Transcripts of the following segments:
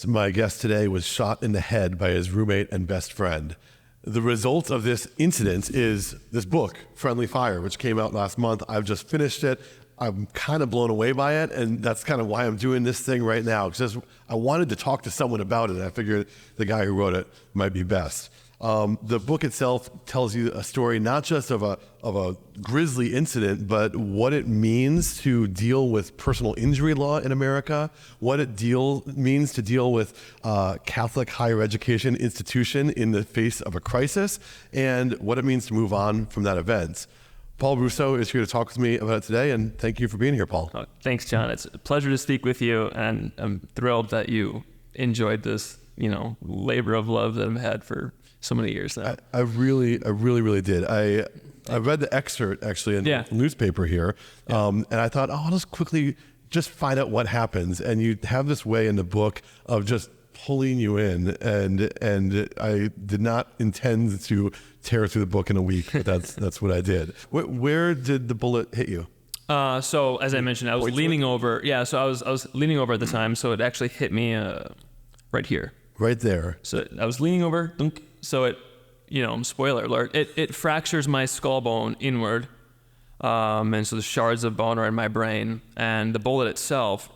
My guest today was shot in the head by his roommate and best friend. The result of this incident is this book, Friendly Fire, which came out last month. I've just finished it. I'm kind of blown away by it, and that's kind of why I'm doing this thing right now, because I wanted to talk to someone about it, and I figured the guy who wrote it might be best. The book itself tells you a story not just of a grisly incident, but what it means to deal with personal injury law in America, what it means to deal with Catholic higher education institution in the face of a crisis, and what it means to move on from that event. Paul Rousseau is here to talk with me about it today, and thank you for being here, Paul. Oh, thanks, John. It's a pleasure to speak with you, and I'm thrilled that you enjoyed this, labor of love that I've had for so many years now. I really did. I read the excerpt actually in the newspaper here, and I thought, I'll just quickly find out what happens. And you have this way in the book of just pulling you in, and I did not intend to tear through the book in a week, but that's what I did. Where did the bullet hit you? So as I mentioned, I was leaning over. Yeah, so I was leaning over at the time, so it actually hit me right here. Right there. So I was leaning over, dunk, so it, spoiler alert, it fractures my skull bone inward, and so the shards of bone are in my brain, and the bullet itself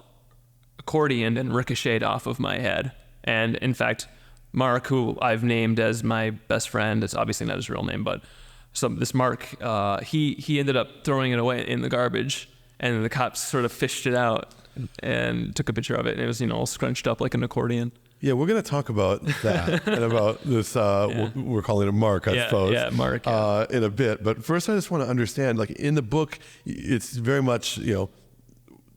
accordioned and ricocheted off of my head. And in fact, Mark, who I've named as my best friend, it's obviously not his real name, but this Mark, he ended up throwing it away in the garbage, and the cops sort of fished it out and took a picture of it, and it was, all scrunched up like an accordion. Yeah, we're going to talk about that and about this, we're calling it Mark, I suppose. Yeah, Mark. In a bit. But first, I just want to understand, in the book, it's very much,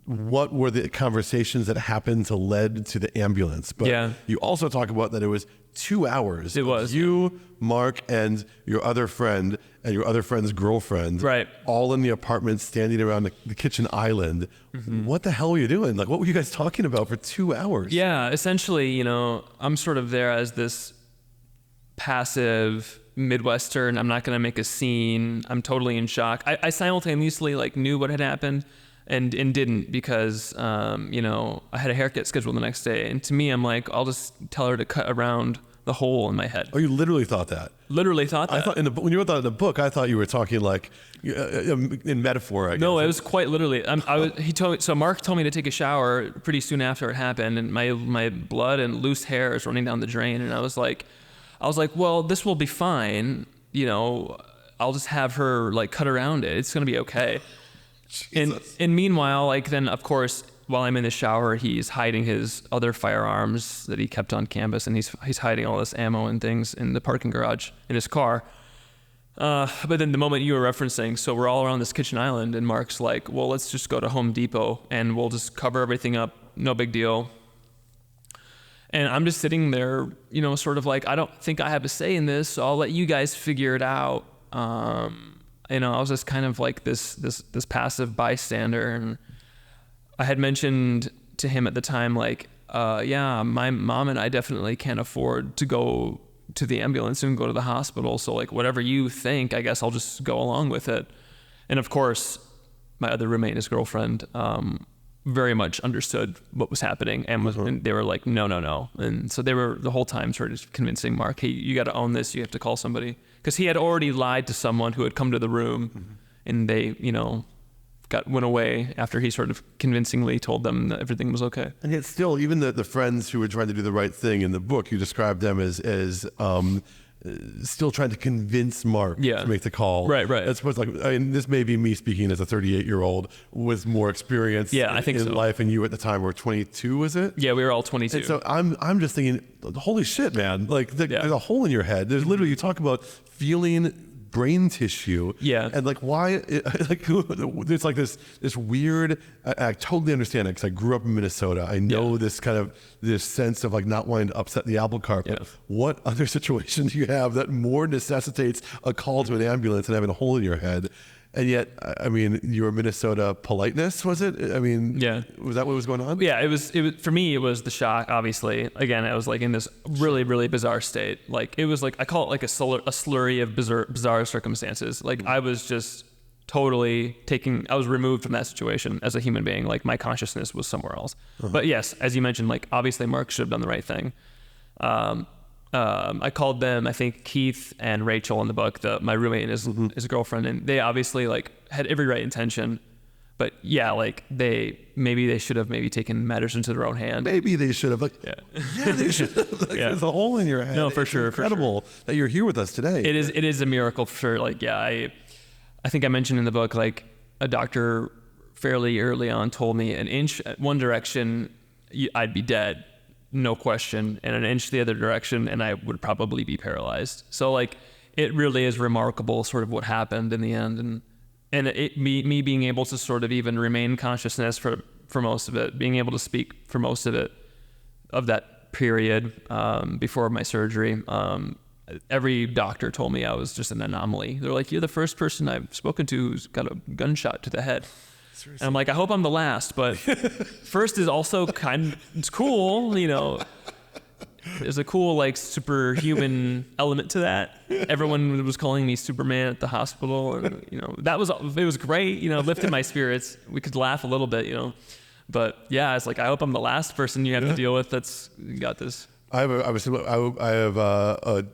what were the conversations that happened to led to the ambulance? But you also talk about that it was 2 hours. It was. You, Mark, and your other friend, and your other friend's girlfriend, right, all in the apartment, standing around the kitchen island. Mm-hmm. What the hell were you doing? What were you guys talking about for 2 hours? Yeah, essentially, I'm sort of there as this passive Midwestern. I'm not going to make a scene. I'm totally in shock. I simultaneously knew what had happened and didn't, because I had a haircut scheduled the next day, and to me, I'm like, I'll just tell her to cut around the hole in my head. Oh, you literally thought that? Literally thought that. I thought when you wrote that in the book, I thought you were talking in metaphor, I guess. No, it was quite literally. Mark told me to take a shower pretty soon after it happened, and my blood and loose hair is running down the drain, and I was like, well, this will be fine. I'll just have her cut around it. It's gonna be okay. And meanwhile, then of course, while I'm in the shower, he's hiding his other firearms that he kept on campus, and he's hiding all this ammo and things in the parking garage in his car. But then the moment you were referencing, so we're all around this kitchen island, and Mark's like, well, let's just go to Home Depot and we'll just cover everything up. No big deal. And I'm just sitting there, sort of I don't think I have a say in this, so I'll let you guys figure it out. I was just kind of this passive bystander, and I had mentioned to him at the time, my mom and I definitely can't afford to go to the ambulance and go to the hospital. So whatever you think, I guess I'll just go along with it. And of course, my other roommate and his girlfriend, very much understood what was happening, and they were like, no. And so they were the whole time sort of convincing Mark, hey, you got to own this. You have to call somebody. Because he had already lied to someone who had come to the room, and they, went away after he sort of convincingly told them that everything was okay. And yet still, even the friends who were trying to do the right thing in the book, you described them as still trying to convince Mark to make the call. Right. It's supposed this may be me speaking as a 38-year-old with more experience in life, and you at the time were 22, was it? Yeah, we were all 22. And so I'm just thinking, holy shit, man! There's a hole in your head. There's literally, you talk about feeling brain tissue, and why it's this weird. I totally understand it, because I grew up in Minnesota. I know this sense of not wanting to upset the apple cart. But what other situation do you have that more necessitates a call to an ambulance and having a hole in your head? And yet, your Minnesota politeness, was it? Was that what was going on? Yeah, it was for me, it was the shock, obviously. Again, I was in this really, really bizarre state. It was I call it a slurry of bizarre circumstances. I was just totally I was removed from that situation as a human being. Like my consciousness was somewhere else. But yes, as you mentioned, like obviously Mark should have done the right thing. I called them, I think Keith and Rachel in the book, my roommate and his girlfriend, and they obviously like had every right intention. But yeah, like they should have taken matters into their own hand. Maybe they should have. Like, yeah, they should have. Like, there's a hole in your head. No, for sure. Incredible that you're here with us today. It is a miracle for sure. Like, yeah, I think I mentioned in the book, like a doctor fairly early on told me an inch one direction, I'd be dead, no question, and an inch the other direction, and I would probably be paralyzed. So like, it really is remarkable, sort of what happened in the end, and me being able to sort of even remain consciousness for most of it, being able to speak for most of it, of that period before my surgery. Every doctor told me I was just an anomaly. They're like, you're the first person I've spoken to who's got a gunshot to the head. Seriously? And I'm like, I hope I'm the last, but first is also it's cool, you know. There's a cool, like, superhuman element to that. Everyone was calling me Superman at the hospital, and, you know, it was great, you know, lifted my spirits. We could laugh a little bit, you know. But yeah, it's like, I hope I'm the last person you have to deal with that's got this. I have a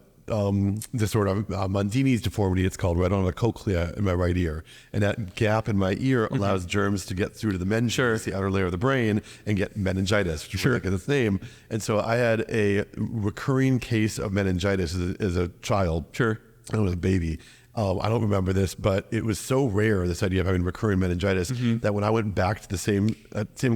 disorder, Mondini's deformity, it's called, where I don't have a cochlea in my right ear. And that gap in my ear allows germs to get through to the meninges, the outer layer of the brain, and get meningitis, which is like its name. And so I had a recurring case of meningitis as a child. I was a baby. I don't remember this, but it was so rare, this idea of having recurring meningitis, that when I went back to the same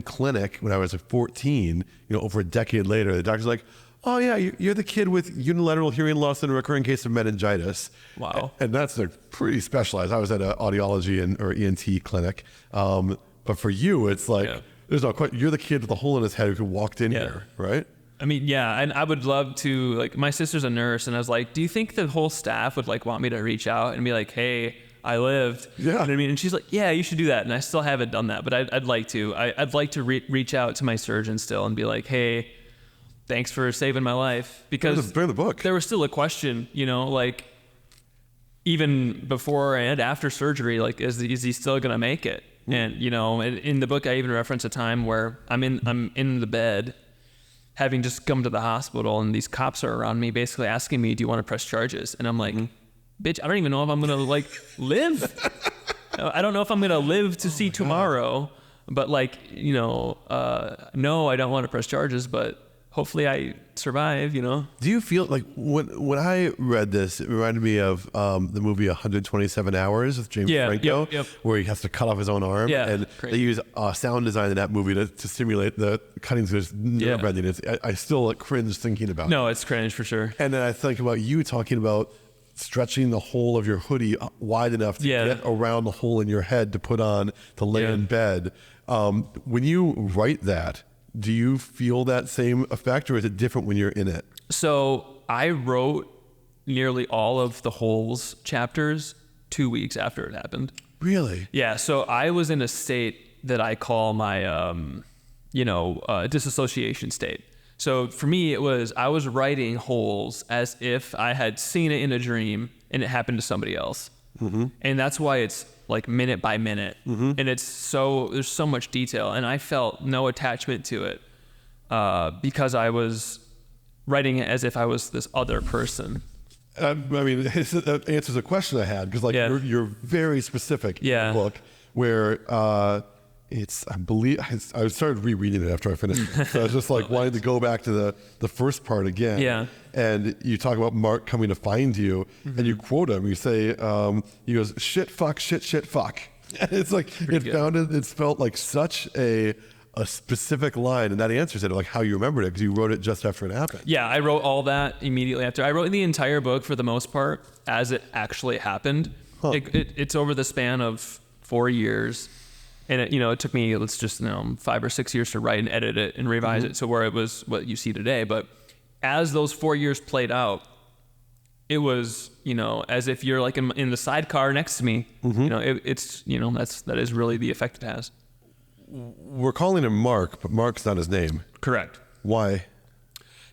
clinic when I was 14, you know, over a decade later, the doctor's like, oh yeah, you're the kid with unilateral hearing loss and a recurring case of meningitis. Wow. And that's pretty specialized. I was at an audiology or ENT clinic. But for you, it's like, there's no question. You're the kid with a hole in his head who walked in here, right? I mean, yeah, and I would love to, like, my sister's a nurse, and I was like, do you think the whole staff would like want me to reach out and be like, hey, I lived? Yeah. You know what I mean? And she's like, yeah, you should do that. And I still haven't done that, but I'd like to. I'd like to reach out to my surgeon still and be like, hey, thanks for saving my life, because the book. There was still a question, you know, like even before and after surgery, like is he still gonna make it? And you know, in the book, I even reference a time where I'm in the bed, having just come to the hospital, and these cops are around me, basically asking me, "Do you want to press charges?" And I'm like, "Bitch, I don't even know if I'm gonna like live. I don't know if I'm gonna live to see tomorrow." But like, you know, no, I don't want to press charges, but hopefully I survive, you know? Do you feel like when I read this, it reminded me of the movie 127 Hours with James Franco, where he has to cut off his own arm. Yeah, and they use sound design in that movie to simulate the cutting through his nerve-ending. I still cringe thinking about it. No, it's cringe for sure. And then I think about you talking about stretching the hole of your hoodie wide enough to get around the hole in your head to put on to lay in bed. When you write that, do you feel that same effect, or is it different when you're in it? So I wrote nearly all of the Holes chapters 2 weeks after it happened. Really? Yeah. So I was in a state that I call my, disassociation state. So for me, I was writing Holes as if I had seen it in a dream and it happened to somebody else. And that's why it's like minute by minute, and there's so much detail, and I felt no attachment to it because I was writing it as if I was this other person. I mean, that answers a question I had, because like you're very specific in the book, where I started rereading it after I finished it. So I was just like wanting to go back to the first part again. Yeah. And you talk about Mark coming to find you, and you quote him. You say, he goes, shit, fuck, shit, shit, fuck. And it's like, it felt like such a specific line, and that answers it, like how you remembered it, because you wrote it just after it happened. Yeah, I wrote all that immediately after. I wrote the entire book for the most part as it actually happened. It's over the span of 4 years. And it took me, 5 or 6 years to write and edit it and revise it to where it was what you see today. But as those 4 years played out, it was, as if you're like in the sidecar next to me. That is really the effect it has. We're calling him Mark, but Mark's not his name. Correct. Why?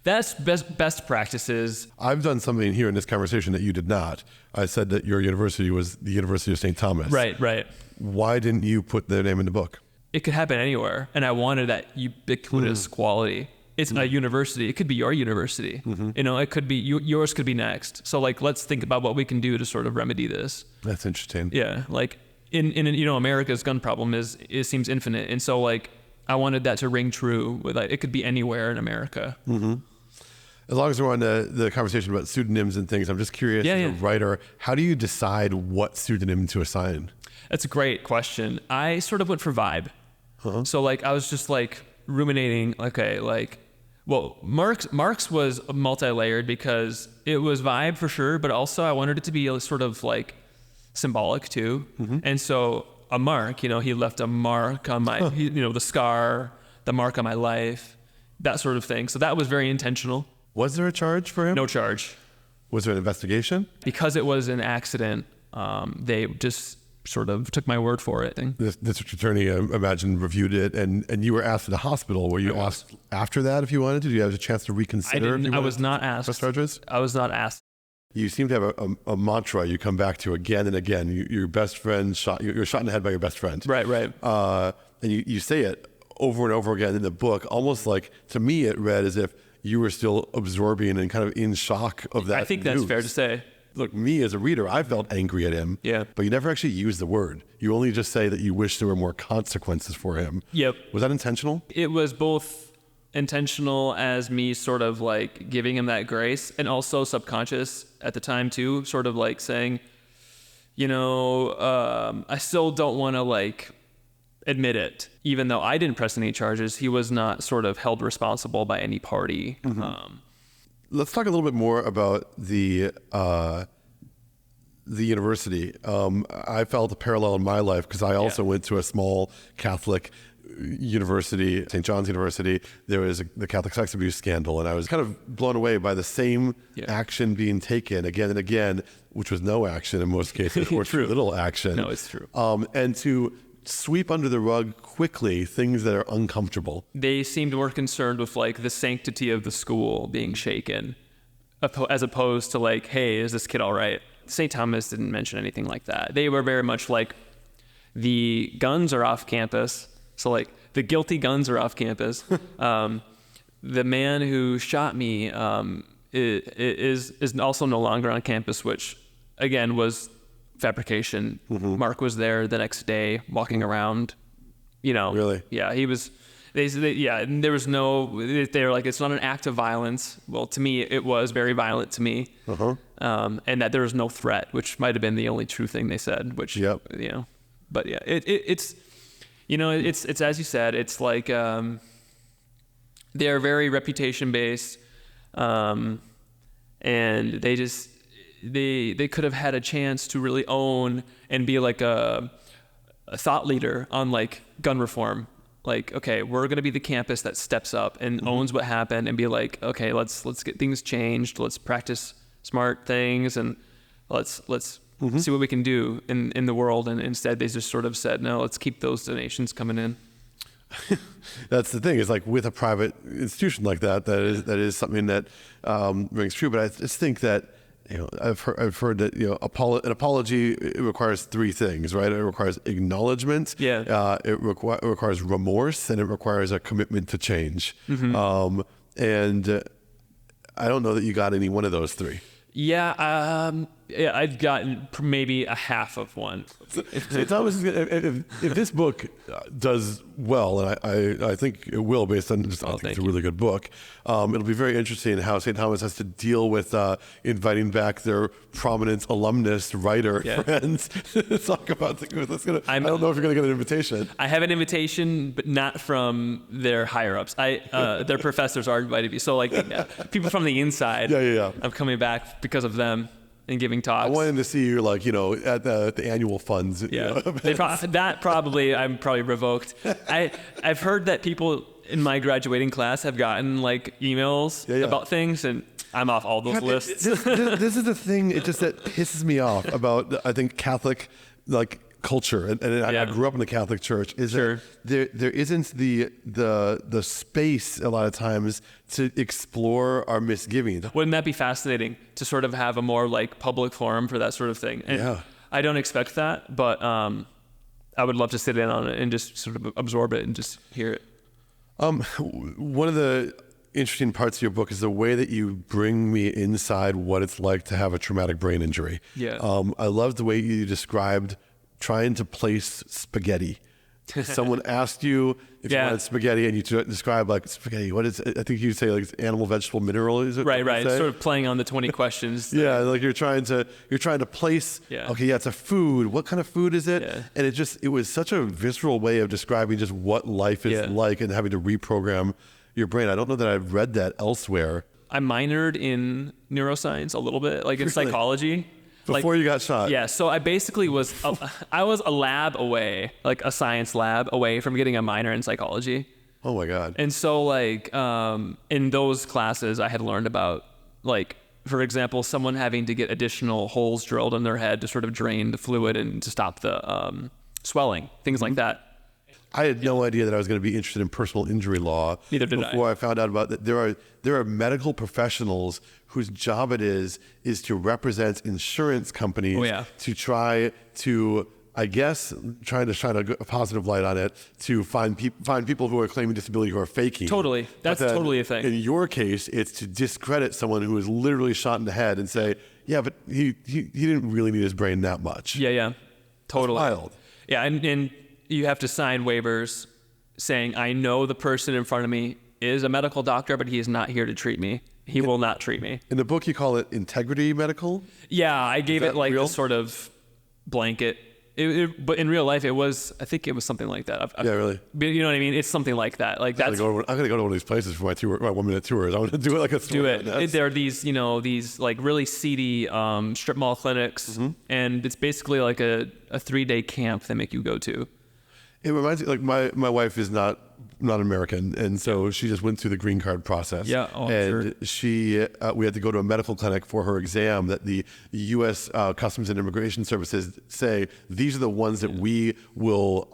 That's best practices. I've done something here in this conversation that you did not. I said that your university was the University of St. Thomas. Right. Why didn't you put their name in the book? It could happen anywhere, and I wanted that ubiquitous quality. It's a university. It could be your university. It could be yours. Could be next. So like, let's think about what we can do to sort of remedy this. That's interesting. Yeah, like in America's gun problem it seems infinite, and so like I wanted that to ring true with like, it could be anywhere in America. As long as we're on the conversation about pseudonyms and things, I'm just curious, as a writer, how do you decide what pseudonym to assign? That's a great question. I sort of went for vibe. So like I was just like ruminating, okay, like, well, Mark's was multi-layered because it was vibe for sure, but also I wanted it to be sort of like symbolic too. And so a mark, he left a mark on my, the scar, the mark on my life, that sort of thing. So that was very intentional. Was there a charge for him? No charge. Was there an investigation? Because it was an accident, they just sort of took my word for it. The district attorney, I imagine, reviewed it, and you were asked at the hospital. Were you asked after that if you wanted to? Did you have a chance to reconsider? I was not asked. Press charges? I was not asked. You seem to have a mantra you come back to again and again. Your best friend you're shot in the head by your best friend. Right. And you say it over and over again in the book, almost like, to me, it read as if you were still absorbing and kind of in shock of that. I think that's fair to say. Look, me as a reader, I felt angry at him. Yeah. But you never actually use the word. You only just say that you wish there were more consequences for him. Yep. Was that intentional? It was both intentional as me sort of like giving him that grace, and also subconscious at the time too, sort of like saying, I still don't want to like admit it. Even though I didn't press any charges, he was not sort of held responsible by any party. Let's talk a little bit more about the university. I felt a parallel in my life because I also went to a small Catholic university, St. John's University. There was the Catholic sex abuse scandal, and I was kind of blown away by the same action being taken again and again, which was no action in most cases, or too little action. No, it's true. And to sweep under the rug quickly things that are uncomfortable. They seemed more concerned with like the sanctity of the school being shaken, as opposed to like, hey, is this kid all right? St. Thomas didn't mention anything like that. They were very much like, the guns are off campus. So like the guilty guns are off campus. The man who shot me is also no longer on campus, which again was fabrication. Mark was there the next day walking around, Really? Yeah, he was. And there was no. They were like, it's not an act of violence. Well, to me, it was very violent to me. And that there was no threat, which might have been the only true thing they said. Which but yeah, it's it's as you said. It's like they are very reputation based, and they just. They could have had a chance to really own and be like a thought leader on like gun reform. Like, okay, we're going to be the campus that steps up and owns what happened and be like, okay, let's get things changed. Let's practice smart things and let's see what we can do in the world. And instead they just sort of said, no, let's keep those donations coming in. That's the thing. Is like with a private institution like that is something that rings true. But I just think that, I've heard that an apology, it requires three things, right? It requires acknowledgement, it requires remorse, and it requires a commitment to change. And I don't know that you got any one of those three. I'd gotten maybe a half of one. If this book does well, and I think it will, based on just I think it's a really good book. It'll be very interesting how St. Thomas has to deal with inviting back their prominent alumnus writer friends to talk about things. I don't know if you're going to get an invitation. I have an invitation, but not from their higher ups. Their professors are invited me. So like people from the inside. I'm coming back because of them. And giving talks. I wanted to see you, like, at the annual funds. I'm probably revoked. I've heard that people in my graduating class have gotten like emails about things, and I'm off all those lists. This is the thing. It just that pisses me off about I think Catholic like culture, and I grew up in the Catholic Church, is Sure. that there isn't the space a lot of times to explore our misgivings. Wouldn't that be fascinating to sort of have a more like public forum for that sort of thing? And Yeah. I don't expect that, but I would love to sit in on it and just sort of absorb it and just hear it. One of the interesting parts of your book is the way that you bring me inside what it's like to have a traumatic brain injury. Yeah. I love the way you described trying to place spaghetti. Someone asked you if you wanted spaghetti, and you describe like spaghetti. What is it? I think you say like animal, vegetable, mineral. Is it Right. Sort of playing on the 20 questions. Yeah, like you're trying to place. Yeah. Okay, yeah, it's a food. What kind of food is it? Yeah. And it was such a visceral way of describing just what life is like, and having to reprogram your brain. I don't know that I've read that elsewhere. I minored in neuroscience a little bit, like in psychology. Before you got shot. Yeah, so I basically was a lab away, like a science lab away from getting a minor in psychology. Oh my God. And so like in those classes I had learned about, like, for example, someone having to get additional holes drilled in their head to sort of drain the fluid and to stop the swelling, things like that. I had no idea that I was going to be interested in personal injury law. Neither did before I found out about that. There are medical professionals whose job it is to represent insurance companies to try to, I guess, trying to shine a positive light on it, to find people who are claiming disability who are faking. Totally. That's totally a thing. In your case, it's to discredit someone who was literally shot in the head and say, yeah, but he didn't really need his brain that much. Yeah. Totally. That's wild. Yeah, and you have to sign waivers saying, I know the person in front of me is a medical doctor, but he is not here to treat me. He will not treat me. In the book, you call it integrity medical? Yeah, I gave it like real? a sort of blanket. But in real life, I think it was something like that. Yeah, really? You know what I mean? It's something like that. Like I'm going to go to one of these places for my 1-minute tours. I want to do it like a do it. There are these, these like really seedy strip mall clinics, and it's basically like a 3-day camp they make you go to. It reminds me, like my wife is not American, and so she just went through the green card process. Yeah, and sure. We had to go to a medical clinic for her exam that the U.S. Customs and Immigration Services say these are the ones that we will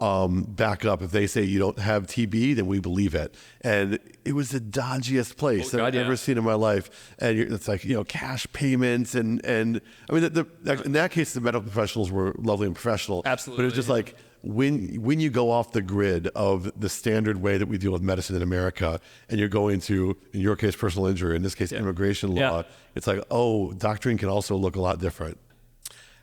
back up. If they say you don't have TB, then we believe it. And it was the dodgiest place that I've ever seen in my life. And it's like, cash payments, and I mean, in that case, the medical professionals were lovely and professional. Absolutely. But it was just like, when you go off the grid of the standard way that we deal with medicine in America, and you're going to, in your case, personal injury, in this case, immigration law, it's like, oh, doctoring can also look a lot different.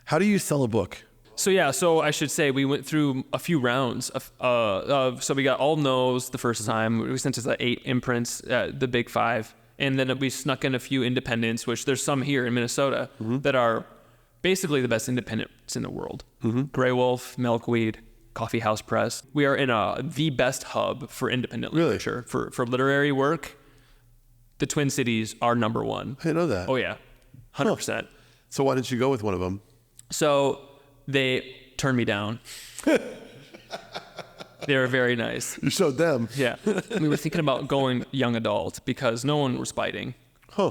How do you sell a book? So I should say we went through a few rounds so we got all no's the first time. We sent us 8 imprints, the big 5, and then we snuck in a few independents, which there's some here in Minnesota that are basically the best independents in the world. Grey Wolf, Milkweed, Coffee House Press. We are in the best hub for independent literature. For literary work, the Twin Cities are number 1. I didn't know that. Oh yeah, 100%. So why didn't you go with one of them? So they turned me down. They were very nice. You showed them. Yeah. We were thinking about going young adult because no one was biting.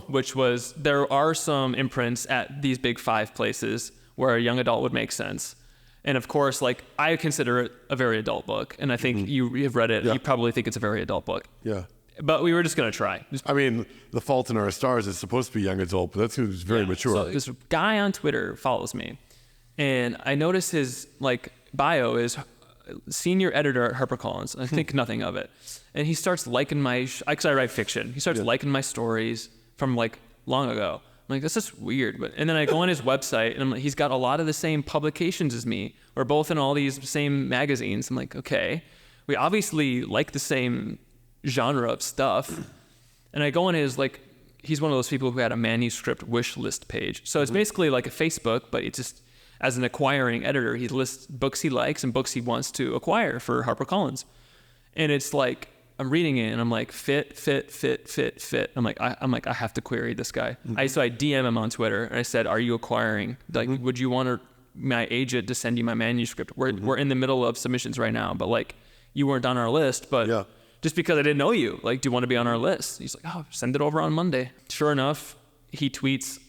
Which was, there are some imprints at these big 5 places where a young adult would make sense. And of course, like, I consider it a very adult book. And I think you have read it. Yeah. You probably think it's a very adult book. Yeah. But we were just going to try. I mean, The Fault in Our Stars is supposed to be young adult, but that seems very mature. So this guy on Twitter follows me. And I notice his, like, bio is senior editor at HarperCollins. I think nothing of it. And he starts liking because I write fiction. He starts liking my stories from like long ago. I'm like, this is weird. And then I go on his website, and I'm like, he's got a lot of the same publications as me. We're both in all these same magazines. I'm like, okay, we obviously like the same genre of stuff. And I go on his, like, he's one of those people who had a manuscript wish list page. So it's basically like a Facebook, but it's just, as an acquiring editor, he lists books he likes and books he wants to acquire for HarperCollins. And it's like, I'm reading it and I'm like, fit. I'm like, I have to query this guy. So I DM him on Twitter and I said, are you acquiring? Like, would you want my agent to send you my manuscript? We're in the middle of submissions right now, but like, you weren't on our list, but just because I didn't know you, like, do you want to be on our list? He's like, oh, send it over on Monday. Sure enough, he tweets,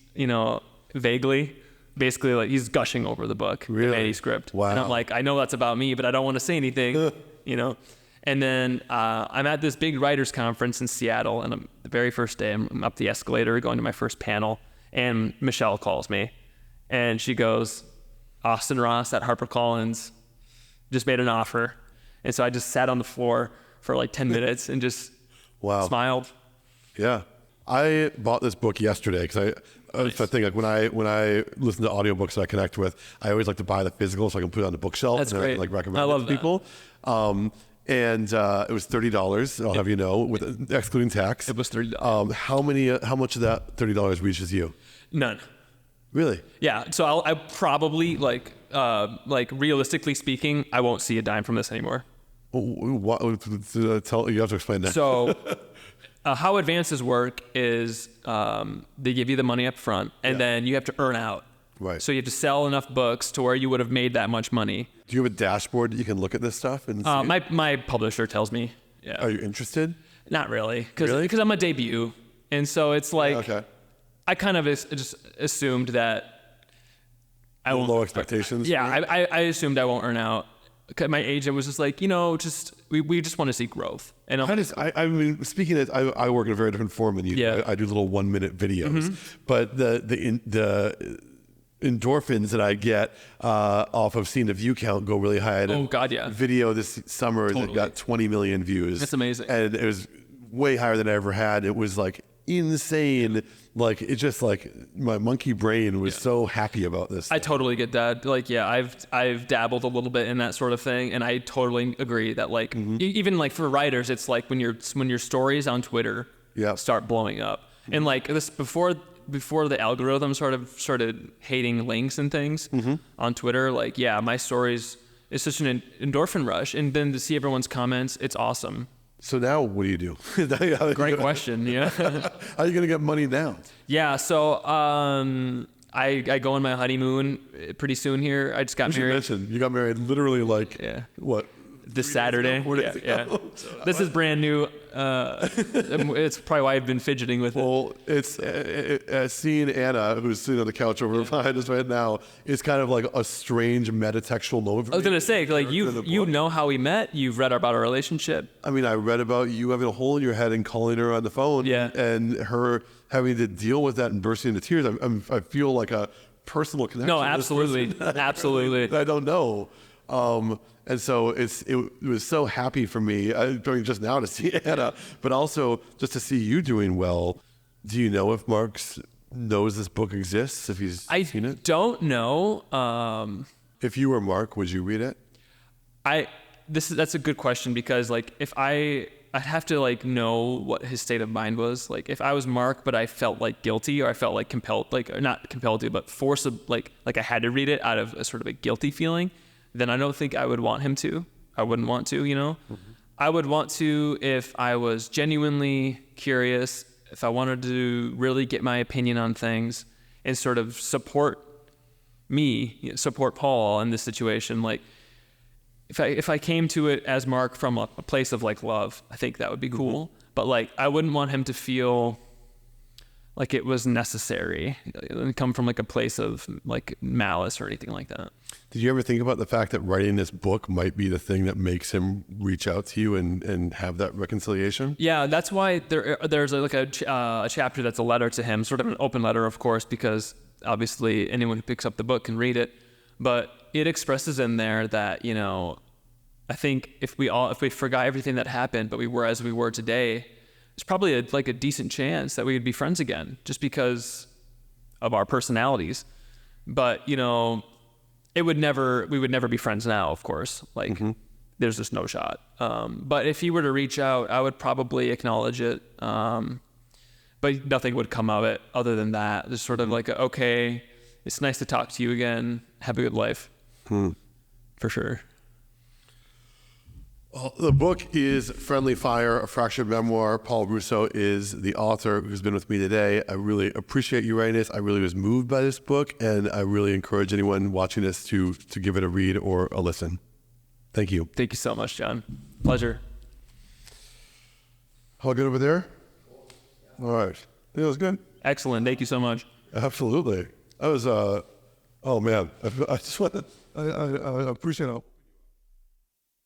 vaguely, basically like he's gushing over the book, Really? the manuscript. Wow. And I'm like, I know that's about me, but I don't want to say anything, you know? And then I'm at this big writers conference in Seattle, and the very first day I'm up the escalator going to my first panel, and Michelle calls me, and she goes, Austin Ross at HarperCollins just made an offer. And so I just sat on the floor for like 10 minutes and just smiled. Yeah. I bought this book yesterday because I think like when I listen to audiobooks that I connect with, I always like to buy the physical so I can put it on the bookshelf. That's and great. I can, like recommend I love it to people. And it was $30. I'll have you know, with excluding tax. It was $30. How much of that $30 reaches you? None. Really? Yeah. So I probably like realistically speaking, I won't see a dime from this anymore. What, you have to explain that. So how advances work is they give you the money up front, and then you have to earn out. Right. So you have to sell enough books to where you would have made that much money. Do you have a dashboard that you can look at this stuff and see my publisher tells me. Yeah. Are you interested? Not really, because Really? I'm a debut, and so it's like Okay. I kind of just assumed that I won't. Low expectations. Yeah, I assumed I won't earn out. My agent was just like, we just want to see growth. And I mean, speaking of, I work in a very different form than you. Yeah. I do little 1 minute videos, but the endorphins that I get off of seeing the view count go really high. I had Oh, God, yeah. a video this summer that Totally. got 20 million views. That's amazing. And it was way higher than I ever had. It was like insane. Like it just like my monkey brain was so happy about this. I totally get that. Like, yeah, I've dabbled a little bit in that sort of thing, and I totally agree that like even like for writers, it's like when your stories on Twitter start blowing up, and like this before the algorithm sort of started hating links and things on Twitter. Like, yeah, my stories is such an endorphin rush, and then to see everyone's comments, it's awesome. So now what do you do? Great question. Yeah. How are you going to get money now? Yeah. So I go on my honeymoon pretty soon here. I just got You married. mentioned you got married literally like what? This Saturday. 4 days Yeah. ago? This is brand new. It's probably why I've been fidgeting with it. Well, it's seeing Anna, who's sitting on the couch over behind us right now, is kind of like a strange metatextual moment for I was me. gonna say, like you book. know how we met. You've read about our relationship. I mean, I read about you having a hole in your head and calling her on the phone, and her having to deal with that and bursting into tears. I feel like a personal connection. No, to this absolutely, person. absolutely. I don't know. And so it was so happy for me, I mean, just now to see Anna, but also just to see you doing well. Do you know if Marx knows this book exists, if he's seen it? I don't know. If you were Mark, would you read it? That's a good question, because like if I'd have to like know what his state of mind was. Like if I was Mark, but I felt like guilty, or I felt like compelled, like or not compelled to, but forced, like I had to read it out of a sort of a guilty feeling, then I don't think I would want him to. I wouldn't want to, you know? I would want to if I was genuinely curious, if I wanted to really get my opinion on things and sort of support Paul in this situation. Like if I came to it as Mark from a place of like love, I think that would be cool. But like I wouldn't want him to feel like it was necessary and come from like a place of like malice or anything like that. Did you ever think about the fact that writing this book might be the thing that makes him reach out to you and have that reconciliation? Yeah, that's why there's like a chapter that's a letter to him, sort of an open letter, of course, because obviously anyone who picks up the book can read it. But it expresses in there that, you know, I think if we forgot everything that happened, but we were as we were today, there's probably a decent chance that we would be friends again, just because of our personalities. But you know, we would never be friends now, of course. Like there's just no shot. But if he were to reach out, I would probably acknowledge it. But nothing would come of it other than that. Just sort of like, okay, it's nice to talk to you again. Have a good life. For sure. Well, the book is Friendly Fire, a Fractured Memoir. Paul Rousseau is the author who's been with me today. I really appreciate you writing this. I really was moved by this book, and I really encourage anyone watching this to give it a read or a listen. Thank you. Thank you so much, John. Pleasure. All good over there? All right. It was good. Excellent. Thank you so much. Absolutely. That was Oh man, I just want to, I appreciate it.